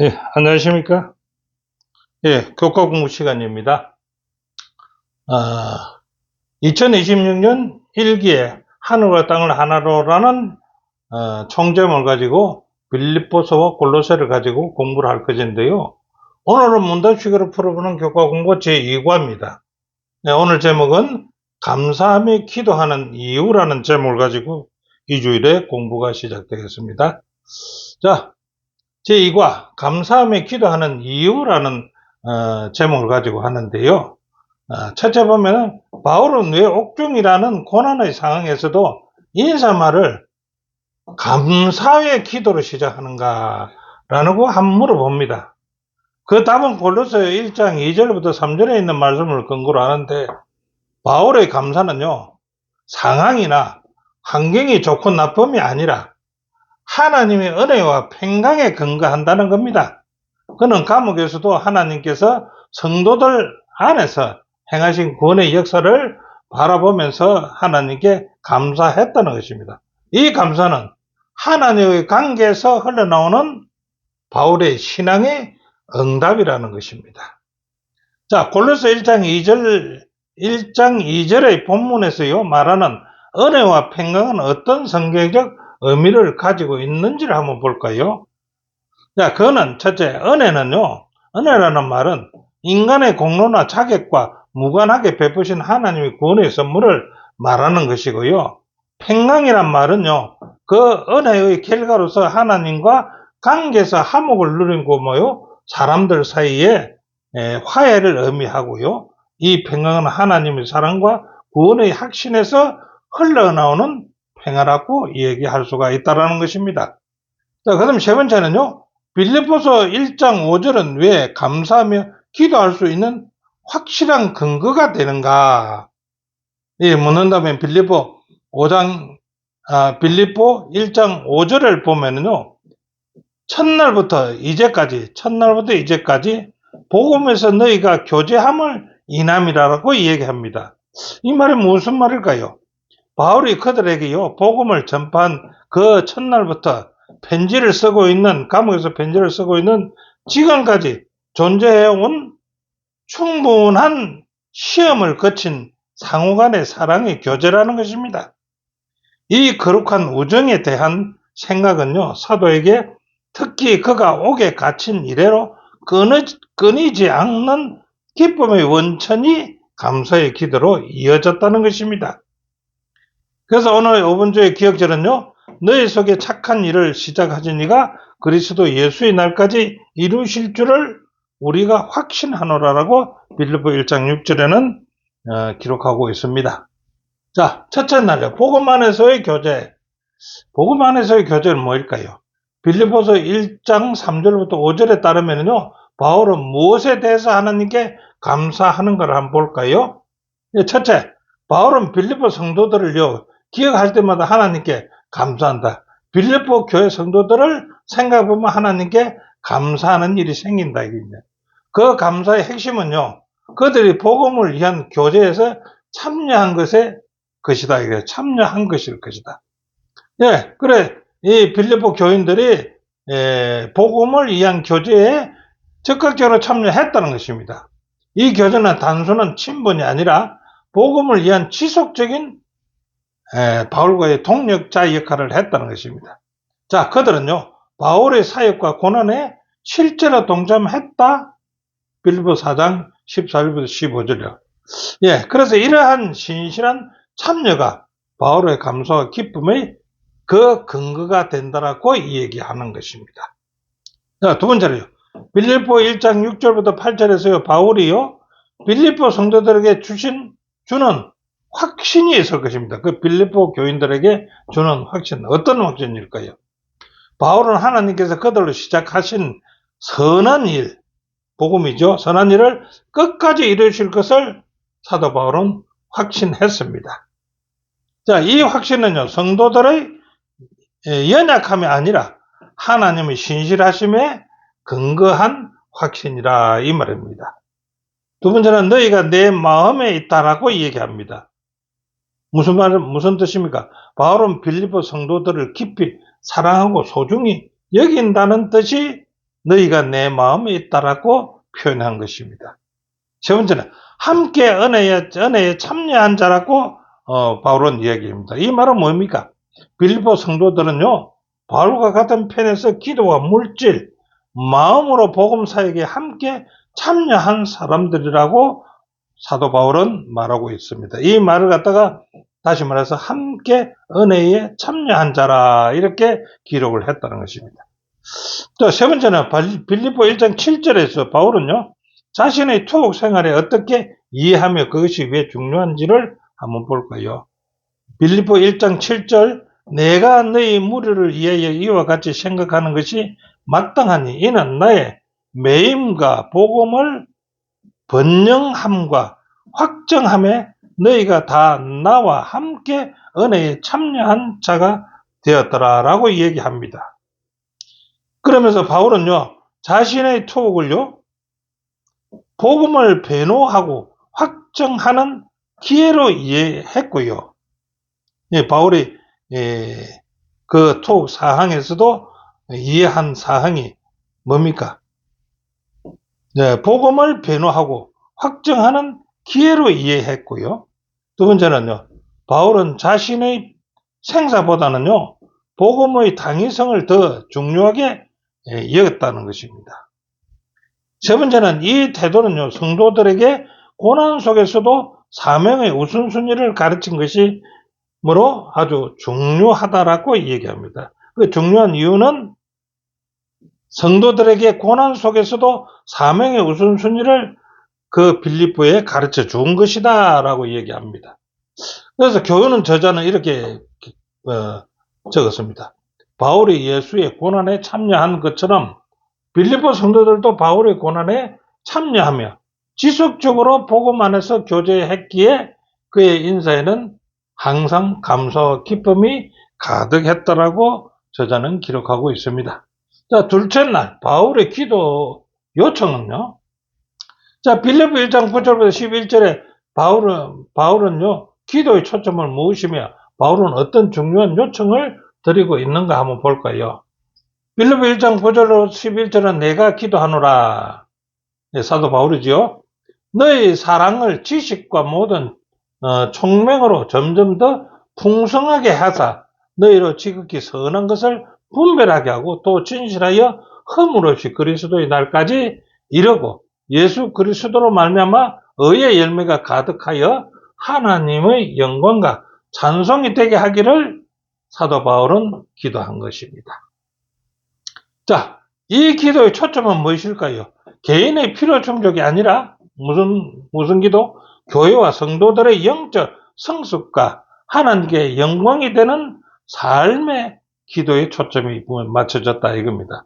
예, 안녕하십니까? 예, 교과 공부 시간입니다. 2026년 1기에 하늘과 땅을 하나로라는 총제목을 가지고 빌립보서와 골로새를 가지고 공부를 할 것인데요. 오늘은 문답식으로 풀어보는 교과 공부 제2과입니다. 네, 오늘 제목은 감사하며 기도하는 이유라는 제목을 가지고 이 주일에 공부가 시작되겠습니다. 자, 제2과 감사하며 기도하는 이유라는 제목을 가지고 하는데요. 첫째 보면 바울은 왜 옥중이라는 고난의 상황에서도 인사말을 감사의 기도로 시작하는가 라는 거 한번 물어봅니다. 그 답은 골로새 1장 2절부터 3절에 있는 말씀을 근거로 하는데, 바울의 감사는요, 상황이나 환경이 좋고 나쁨이 아니라 하나님의 은혜와 평강에 근거한다는 겁니다. 그는 감옥에서도 하나님께서 성도들 안에서 행하신 구원의 역사를 바라보면서 하나님께 감사했다는 것입니다. 이 감사는 하나님의 관계에서 흘러나오는 바울의 신앙의 응답이라는 것입니다. 자, 골로새 1장 2절의 본문에서요 말하는 은혜와 평강은 어떤 성경적 의미를 가지고 있는지를 한번 볼까요? 자, 그거는 첫째, 은혜라는 말은 인간의 공로나 자격과 무관하게 베푸신 하나님의 구원의 선물을 말하는 것이고요. 평강이란 말은요, 그 은혜의 결과로서 하나님과 관계에서 화목을 누리고 사람들 사이에 화해를 의미하고요. 이 평강은 하나님의 사랑과 구원의 확신에서 흘러나오는 평화라고 얘기할 수가 있다는 것입니다. 자, 그다음 세 번째는요, 빌립보서 1장 5절은 왜 감사하며 기도할 수 있는 확실한 근거가 되는가? 예, 묻는다면 빌립보 1장 5절을 보면은요, 첫날부터 이제까지 복음에서 너희가 교제함을 인함이라고 얘기합니다. 이 말이 무슨 말일까요? 바울이 그들에게요, 복음을 전파한 그 첫날부터 감옥에서 편지를 쓰고 있는 지금까지 존재해온 충분한 시험을 거친 상호간의 사랑의 교제라는 것입니다. 이 거룩한 우정에 대한 생각은요, 사도에게 특히 그가 옥에 갇힌 이래로 끊이지 않는 기쁨의 원천이 감사의 기도로 이어졌다는 것입니다. 그래서 오늘 5번주의 기억절은요, 너희 속에 착한 일을 시작하신 이가 그리스도 예수의 날까지 이루실 줄을 우리가 확신하노라라고 빌립보 1장 6절에는 기록하고 있습니다. 자, 첫째 날이요, 복음 안에서의 교제. 복음 안에서의 교제는 뭐일까요? 빌립보서 1장 3절부터 5절에 따르면요, 바울은 무엇에 대해서 하나님께 감사하는가를 한번 볼까요? 첫째, 바울은 빌립보 성도들을요, 기억할 때마다 하나님께 감사한다. 빌립보 교회 성도들을 생각해보면 하나님께 감사하는 일이 생긴다. 그 감사의 핵심은요, 그들이 복음을 위한 교제에서 참여한 것이다. 참여한 것일 것이다. 예, 그래. 이 빌립보 교인들이 복음을 위한 교제에 적극적으로 참여했다는 것입니다. 이 교제는 단순한 친분이 아니라 복음을 위한 지속적인 바울과의 동력자 역할을 했다는 것입니다. 자, 그들은요, 바울의 사역과 고난에 실제로 동참했다. 빌립보 4장 14절부터 15절이요. 예, 그래서 이러한 신실한 참여가 바울의 감사와 기쁨의 그 근거가 된다라고 얘기하는 것입니다. 자, 두 번째로요. 빌립보 1장 6절부터 8절에서요, 바울이요, 빌립보 성도들에게 주는 확신이 있을 것입니다. 그 빌립보 교인들에게 주는 확신, 어떤 확신일까요? 바울은 하나님께서 그들로 시작하신 선한 일, 복음이죠. 선한 일을 끝까지 이루실 것을 사도 바울은 확신했습니다. 자, 이 확신은요, 성도들의 연약함이 아니라 하나님의 신실하심에 근거한 확신이라 이 말입니다. 두 번째는 너희가 내 마음에 있다라고 얘기합니다. 무슨 뜻입니까? 바울은 빌립보 성도들을 깊이 사랑하고 소중히 여긴다는 뜻이 너희가 내 마음에 있다라고 표현한 것입니다. 세 번째는 함께 은혜에 참여한 자라고 바울은 이야기합니다. 이 말은 뭡니까? 빌립보 성도들은요, 바울과 같은 편에서 기도와 물질, 마음으로 복음 사역에 함께 참여한 사람들이라고 사도 바울은 말하고 있습니다. 이 말을 갖다가 다시 말해서 함께 은혜에 참여한 자라 이렇게 기록을 했다는 것입니다. 또 세 번째는 빌립보 1장 7절에서 바울은요, 자신의 투옥 생활에 어떻게 이해하며 그것이 왜 중요한지를 한번 볼까요? 빌립보 1장 7절, 내가 너희 무리를 위하여 이와 같이 생각하는 것이 마땅하니 이는 나의 매임과 복음을 번영함과 확정함에 너희가 다 나와 함께 은혜에 참여한 자가 되었더라라고 얘기합니다. 그러면서 바울은요, 자신의 투옥을요, 복음을 변호하고 확정하는 기회로 이해했고요. 예, 바울이 그 투옥 사항에서도 이해한 사항이 뭡니까? 네, 복음을 변호하고 확정하는 기회로 이해했고요. 두 번째는요, 바울은 자신의 생사보다는요, 복음의 당위성을 더 중요하게 여겼다는 것입니다. 세 번째는 이 태도는요, 성도들에게 고난 속에서도 사명의 우선순위를 가르친 것이므로 아주 중요하다라고 얘기합니다. 그 중요한 이유는 성도들에게 고난 속에서도 사명의 우선순위를 그 빌립보에 가르쳐 준 것이다라고 얘기합니다. 그래서 교훈은 저자는 이렇게 적었습니다. 바울이 예수의 고난에 참여한 것처럼 빌립보 성도들도 바울의 고난에 참여하며 지속적으로 복음 안에서 교제했기에 그의 인사에는 항상 감사와 기쁨이 가득했다라고 저자는 기록하고 있습니다. 자, 둘째 날 바울의 기도 요청은요. 자, 빌립보 1장 9절부터 11절에 바울은요, 기도의 초점을 모으시며 바울은 어떤 중요한 요청을 드리고 있는가 한번 볼까요? 빌립보 1장 9절로 11절은 내가 기도하노라. 네, 사도 바울이지요. 너희 사랑을 지식과 모든 총명으로 점점 더 풍성하게 하사 너희로 지극히 선한 것을 분별하게 하고 또 진실하여 허물 없이 그리스도의 날까지 이르고 예수 그리스도로 말미암아 의의 열매가 가득하여 하나님의 영광과 찬송이 되게 하기를 사도 바울은 기도한 것입니다. 자, 이 기도의 초점은 무엇일까요? 개인의 필요 충족이 아니라 무슨 기도? 교회와 성도들의 영적 성숙과 하나님께 영광이 되는 삶의 기도의 초점이 맞춰졌다 이겁니다.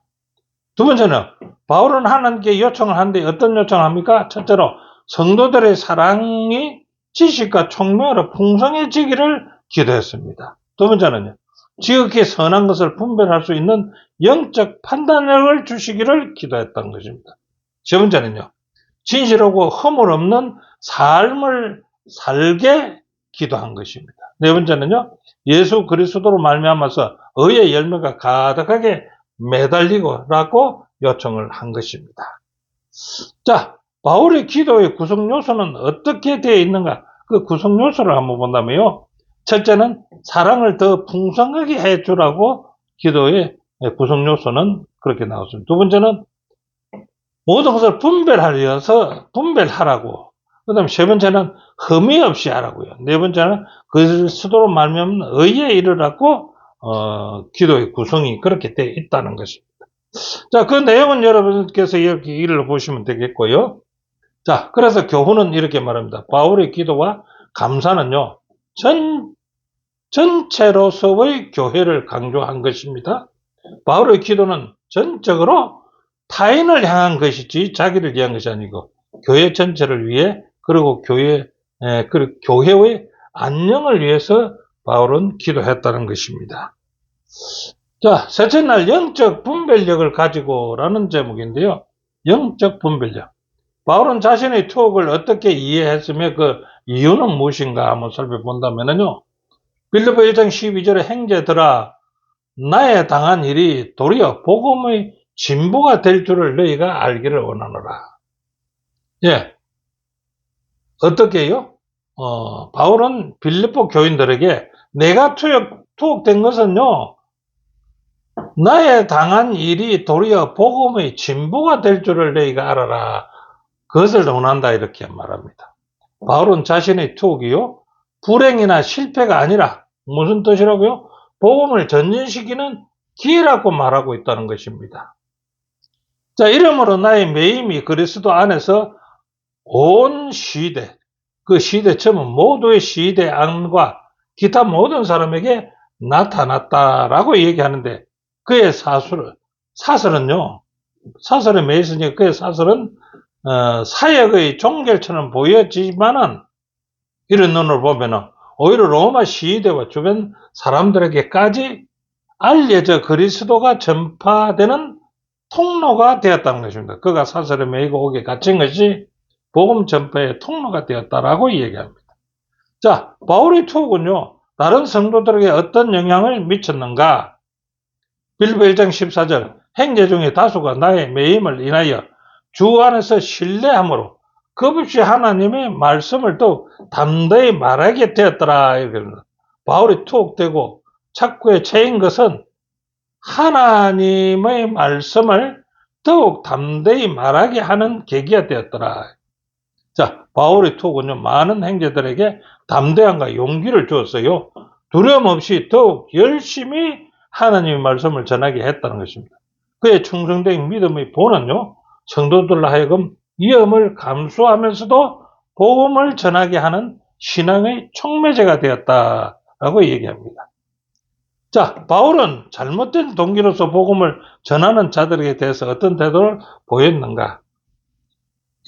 두 번째는 바울은 하나님께 요청을 하는데 어떤 요청을 합니까? 첫째로 성도들의 사랑이 지식과 총명으로 풍성해지기를 기도했습니다. 두 번째는요, 지극히 선한 것을 분별할 수 있는 영적 판단력을 주시기를 기도했던 것입니다. 세 번째는요, 진실하고 허물 없는 삶을 살게 기도한 것입니다. 네 번째는요, 예수 그리스도로 말미암아서 의의 열매가 가득하게 매달리고라고 요청을 한 것입니다. 자, 바울의 기도의 구성 요소는 어떻게 되어 있는가? 그 구성 요소를 한번 본다면요. 첫째는 사랑을 더 풍성하게 해주라고 기도의 구성 요소는 그렇게 나왔습니다. 두 번째는 모든 것을 분별하라고. 그 다음에 세 번째는 흠이 없이 하라고요. 네 번째는 그리스도로 말미암은 의에 이르라고 기도의 구성이 그렇게 되어 있다는 것입니다. 자, 그 내용은 여러분께서 이렇게 읽어보시면 되겠고요. 자, 그래서 교훈은 이렇게 말합니다. 바울의 기도와 감사는요, 전체로서의 교회를 강조한 것입니다. 바울의 기도는 전적으로 타인을 향한 것이지 자기를 위한 것이 아니고 교회 전체를 위해 그리고 교회의 안녕을 위해서 바울은 기도했다는 것입니다. 자, 셋째 날 영적 분별력을 가지고라는 제목인데요. 영적 분별력. 바울은 자신의 투옥을 어떻게 이해했으며 그 이유는 무엇인가 한번 살펴본다면요. 빌립보 1장 12절에 형제들아 나의 당한 일이 도리어 복음의 진보가 될 줄을 너희가 알기를 원하노라. 예. 어떻게요? 바울은 빌립보 교인들에게 내가 투옥된 것은요, 나의 당한 일이 도리어 복음의 진보가 될 줄을 너희가 알아라. 그것을 원한다. 이렇게 말합니다. 바울은 자신의 투옥이요, 불행이나 실패가 아니라 무슨 뜻이라고요? 복음을 전진시키는 기회라고 말하고 있다는 것입니다. 자, 이러므로 나의 매임이 그리스도 안에서 온 시대, 그 시대점은 모두의 시대 안과 기타 모든 사람에게 나타났다라고 얘기하는데, 그의 사설은요, 사설에 매있으니 그의 사설은 사역의 종결처럼 보여지지만은, 이런 눈으로 보면은 오히려 로마 시대와 주변 사람들에게까지 알려져 그리스도가 전파되는 통로가 되었다는 것입니다. 그가 사설에 매이고 옥에 갇힌 것이 복음 전파의 통로가 되었다라고 얘기합니다. 자, 바울의 투옥은요, 다른 성도들에게 어떤 영향을 미쳤는가? 빌립보 1장 14절, 형제 중에 다수가 나의 매임을 인하여 주 안에서 신뢰함으로 겁없이 하나님의 말씀을 더욱 담대히 말하게 되었더라. 이렇게 바울이 투옥되고 착구에 처인 것은 하나님의 말씀을 더욱 담대히 말하게 하는 계기가 되었더라. 자, 바울의 투옥은요, 많은 형제들에게 담대함과 용기를 주었어요. 두려움 없이 더욱 열심히 하나님의 말씀을 전하게 했다는 것입니다. 그의 충성된 믿음의 본은요, 성도들로 하여금 위험을 감수하면서도 복음을 전하게 하는 신앙의 촉매제가 되었다라고 얘기합니다. 자, 바울은 잘못된 동기로서 복음을 전하는 자들에게 대해서 어떤 태도를 보였는가?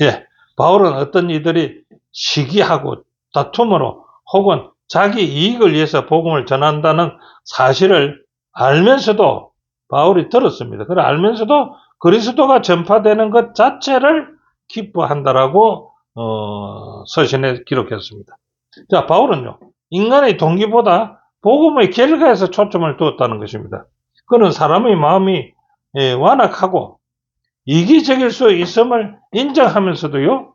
예, 바울은 어떤 이들이 시기하고 다툼으로 혹은 자기 이익을 위해서 복음을 전한다는 사실을 알면서도 바울이 들었습니다. 그래 알면서도 그리스도가 전파되는 것 자체를 기뻐한다라고 서신에 기록했습니다. 자, 바울은요, 인간의 동기보다 복음의 결과에서 초점을 두었다는 것입니다. 그는 사람의 마음이 완악하고 이기적일 수 있음을 인정하면서도요,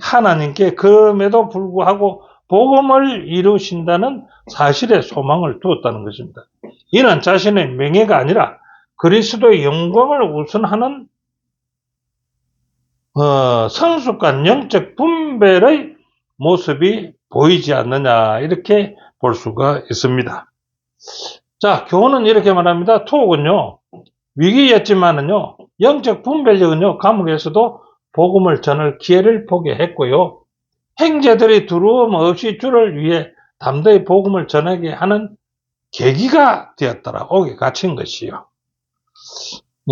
하나님께 그럼에도 불구하고 복음을 이루신다는 사실에 소망을 두었다는 것입니다. 이는 자신의 명예가 아니라 그리스도의 영광을 우선하는 성숙한 영적 분별의 모습이 보이지 않느냐, 이렇게 볼 수가 있습니다. 자, 교훈은 이렇게 말합니다. 투옥은요, 위기였지만은요, 영적 분별력은요, 감옥에서도 복음을 전할 기회를 보게 했고요, 형제들이 두려움 없이 주를 위해 담대히 복음을 전하게 하는 계기가 되었더라. 옥에 갇힌 것이요.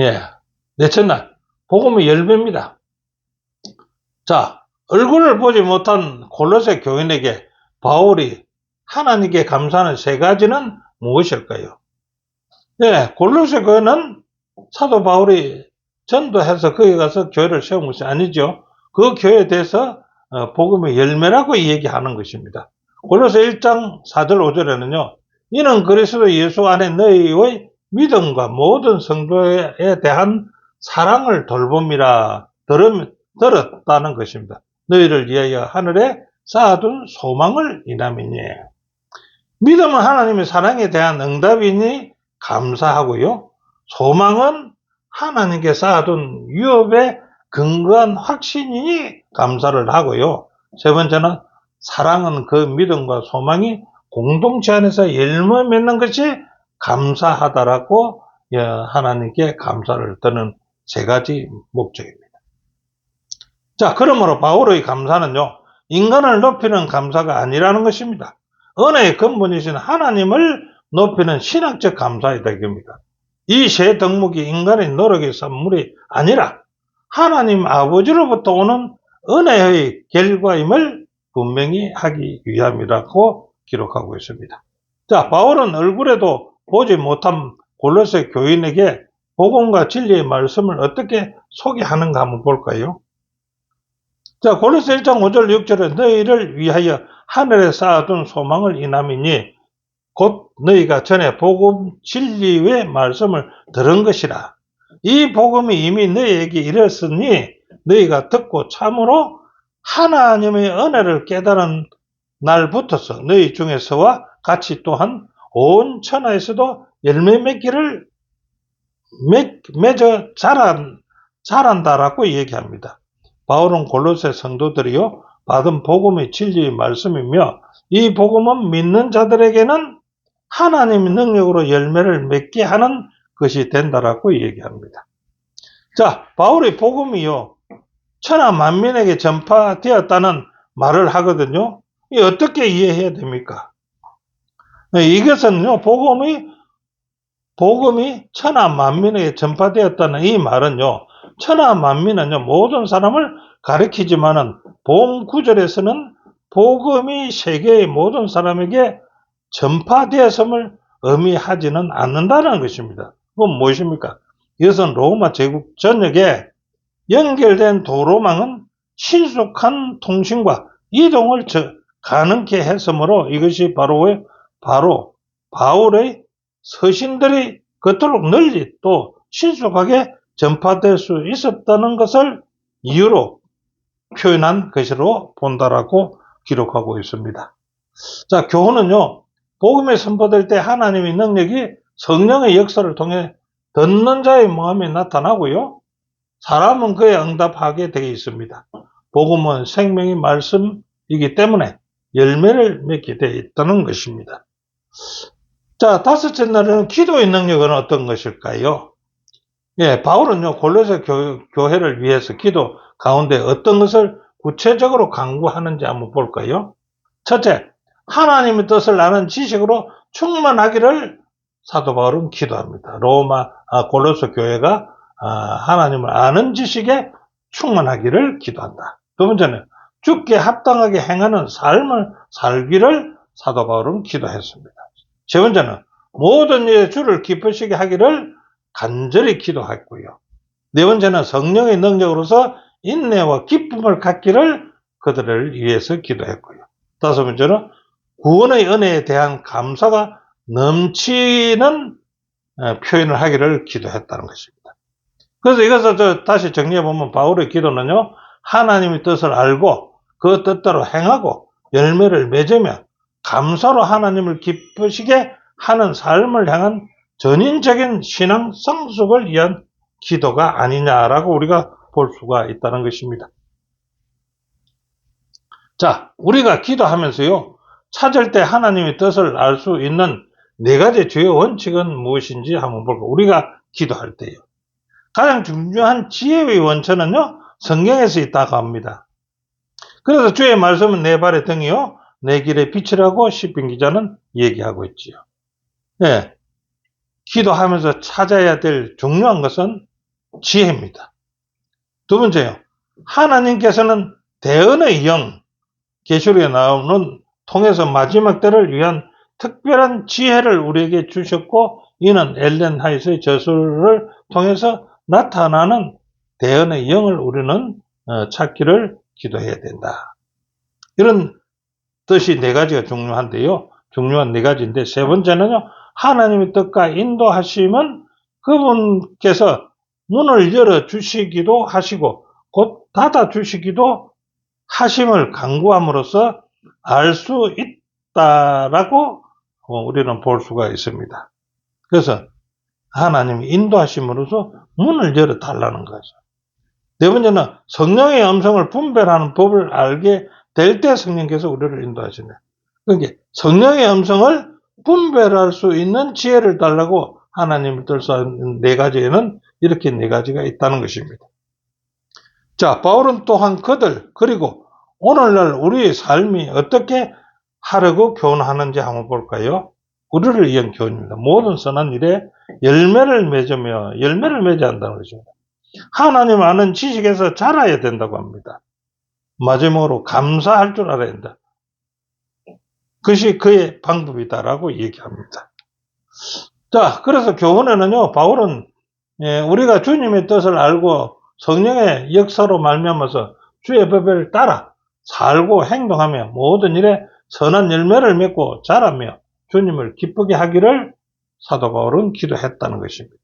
예. 네, 첫날, 복음의 열매입니다. 자, 얼굴을 보지 못한 골로새 교인에게 바울이 하나님께 감사하는 세 가지는 무엇일까요? 예, 골로새 교회는 사도 바울이 전도해서 거기 가서 교회를 세운 것이 아니죠. 그 교회에 대해서 복음의 열매라고 얘기하는 것입니다. 골로새 1장 4절 5절에는요. 이는 그리스도 예수 안에 너희의 믿음과 모든 성도에 대한 사랑을 돌봄이라 들었다는 것입니다. 너희를 위하여 하늘에 쌓아둔 소망을 인함이니. 믿음은 하나님의 사랑에 대한 응답이니 감사하고요. 소망은 하나님께 쌓아둔 유업에 근거한 확신이니 감사를 하고요. 세 번째는 사랑은 그 믿음과 소망이 공동체 안에서 열매 맺는 것이 감사하다라고 하나님께 감사를 드는 세 가지 목적입니다. 자, 그러므로 바울의 감사는요, 인간을 높이는 감사가 아니라는 것입니다. 은혜의 근본이신 하나님을 높이는 신학적 감사이다 이겁니다. 이 세 덕목이 인간의 노력의 산물이 아니라 하나님 아버지로부터 오는 은혜의 결과임을 분명히 하기 위함이라고 기록하고 있습니다. 자, 바울은 얼굴에도 보지 못한 골로새 교인에게 복음과 진리의 말씀을 어떻게 소개하는가 한번 볼까요? 자, 골로새 1장 5절 6절에 너희를 위하여 하늘에 쌓아둔 소망을 인함이니 곧 너희가 전에 복음 진리의 말씀을 들은 것이라. 이 복음이 이미 너희에게 이르렀으니 너희가 듣고 참으로 하나님의 은혜를 깨달은 날부터서 너희 중에서와 같이 또한 온 천하에서도 열매 맺기를 맺어 자란다라고 얘기합니다. 바울은 골로새 성도들이요 받은 복음의 진리의 말씀이며 이 복음은 믿는 자들에게는 하나님의 능력으로 열매를 맺게 하는 것이 된다라고 얘기합니다. 자, 바울의 복음이요 천하 만민에게 전파되었다는 말을 하거든요. 이 어떻게 이해해야 됩니까? 이것은요 복음이 천하 만민에게 전파되었다는 이 말은요 천하 만민은요 모든 사람을 가리키지만은 본 구절에서는 복음이 세계의 모든 사람에게 전파되었음을 의미하지는 않는다는 것입니다. 그건 무엇입니까? 이것은 로마 제국 전역에 연결된 도로망은 신속한 통신과 이동을 가능케 했으므로 이것이 바로 바울의 서신들이 그토록 널리 또 신속하게 전파될 수 있었다는 것을 이유로 표현한 것으로 본다라고 기록하고 있습니다. 자, 교훈은요, 복음이 선포될 때 하나님의 능력이 성령의 역사를 통해 듣는 자의 마음에 나타나고요, 사람은 그에 응답하게 되어 있습니다. 복음은 생명의 말씀이기 때문에 열매를 맺게 되어 있다는 것입니다. 자, 다섯째 날에는 기도의 능력은 어떤 것일까요? 예, 바울은요, 골로새 교회를 위해서 기도 가운데 어떤 것을 구체적으로 강구하는지 한번 볼까요? 첫째, 하나님의 뜻을 아는 지식으로 충만하기를 사도 바울은 기도합니다. 골로새 교회가 하나님을 아는 지식에 충만하기를 기도한다. 두 번째는 주께 합당하게 행하는 삶을 살기를 사도 바울은 기도했습니다. 세 번째는 모든 일에 주를 기쁘시게 하기를 간절히 기도했고요. 네 번째는 성령의 능력으로서 인내와 기쁨을 갖기를 그들을 위해서 기도했고요. 다섯 번째는 구원의 은혜에 대한 감사가 넘치는 표현을 하기를 기도했다는 것입니다. 그래서 이것을 다시 정리해보면 바울의 기도는요, 하나님의 뜻을 알고 그 뜻대로 행하고 열매를 맺으며 감사로 하나님을 기쁘시게 하는 삶을 향한 전인적인 신앙 성숙을 위한 기도가 아니냐라고 우리가 볼 수가 있다는 것입니다. 자, 우리가 기도하면서요, 찾을 때 하나님의 뜻을 알 수 있는 네 가지 주요 원칙은 무엇인지 한번 볼까요? 우리가 기도할 때요. 가장 중요한 지혜의 원천은요, 성경에서 있다고 합니다. 그래서 주의 말씀은 내 발의 등이요, 내 길의 빛이라고 시편 기자는 얘기하고 있지요. 네, 기도하면서 찾아야 될 중요한 것은 지혜입니다. 두 번째요, 하나님께서는 대언의 영, 계시록에 나오는 통해서 마지막 때를 위한 특별한 지혜를 우리에게 주셨고, 이는 엘렌 화이트의 저술을 통해서 나타나는 대언의 영을 우리는 찾기를 기도해야 된다. 이런 뜻이 네 가지가 중요한데요. 중요한 네 가지인데, 세 번째는요, 하나님의 뜻과 인도하심은 그분께서 문을 열어주시기도 하시고 곧 닫아주시기도 하심을 강구함으로써 알 수 있다라고 우리는 볼 수가 있습니다. 그래서 하나님이 인도하심으로써 문을 열어달라는 거죠. 네 번째는 성령의 음성을 분별하는 법을 알게 될 때 성령께서 우리를 인도하시네. 그러니까 성령의 음성을 분별할 수 있는 지혜를 달라고 하나님을 뜻하는 네 가지에는 이렇게 네 가지가 있다는 것입니다. 자, 바울은 또한 그리고 오늘날 우리의 삶이 어떻게 하려고 교훈하는지 한번 볼까요? 우리를 위한 교훈입니다. 모든 선한 일에 열매를 맺어야 한다는 거죠. 하나님 아는 지식에서 자라야 된다고 합니다. 마지막으로 감사할 줄 알아야 된다. 그것이 그의 방법이다라고 얘기합니다. 자, 그래서 교훈에는요, 바울은 우리가 주님의 뜻을 알고 성령의 역사로 말미암아서 주의 법을 따라 살고 행동하며 모든 일에 선한 열매를 맺고 자라며 주님을 기쁘게 하기를 사도 바울은 기도했다는 것입니다.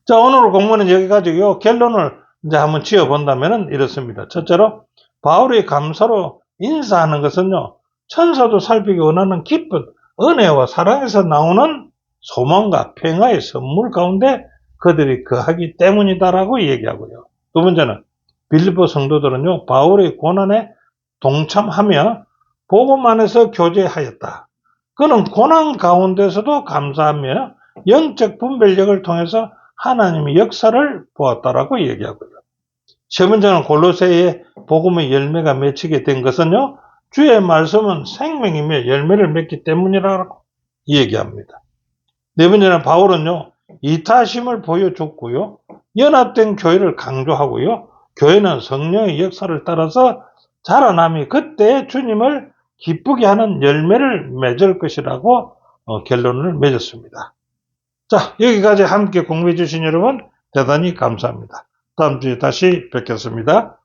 자, 오늘 공부는 여기까지고요. 결론을 이제 한번 지어본다면 이렇습니다. 첫째로 바울이 감사로 인사하는 것은요, 천사도 살피기 원하는 기쁜 은혜와 사랑에서 나오는 소망과 평화의 선물 가운데 그들이 거하기 때문이다라고 얘기하고요. 두 번째는 빌립보 성도들은요, 바울의 고난에 동참하며 복음 안에서 교제하였다. 그는 고난 가운데서도 감사하며 영적 분별력을 통해서 하나님의 역사를 보았다라고 얘기하고요. 세 번째는 골로새의 복음의 열매가 맺히게 된 것은요, 주의 말씀은 생명이며 열매를 맺기 때문이라고 얘기합니다. 네 번째는 바울은요, 이타심을 보여줬고요, 연합된 교회를 강조하고요, 교회는 성령의 역사를 따라서 자라남이 그때 주님을 기쁘게 하는 열매를 맺을 것이라고 결론을 맺었습니다. 자, 여기까지 함께 공부해 주신 여러분 대단히 감사합니다. 다음 주에 다시 뵙겠습니다.